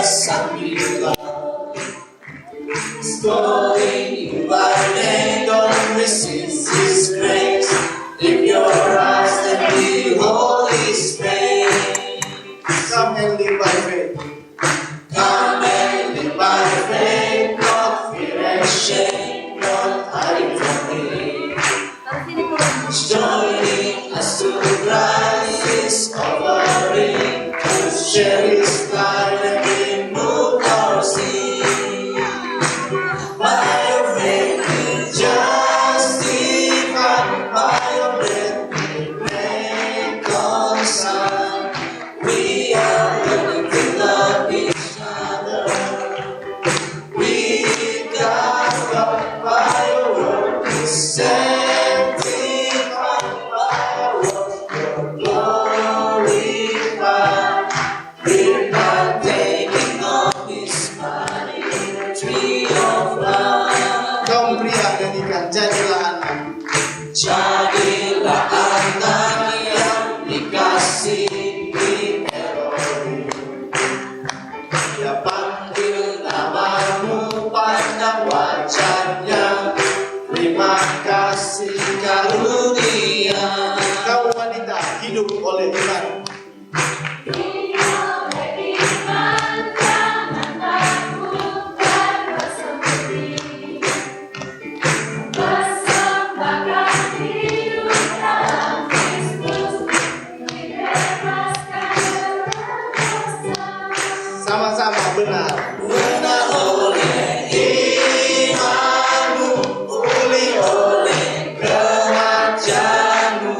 Sambil going you by name, don't resist His grace. Lift your eyes and behold His face. Come and live by faith. Come and live by faith, not fear and shame, not hiding from Him. Joining us to Christ His offering, to share His life and remove our sin. Jadilah anak yang dikasihi Elohim. Dia panggil namamu, pandang wajahnya, terima kasih karunia. Kau wanita hidup oleh iman. Sama-sama benar. Benar oleh imanmu, pulih oleh remajamu.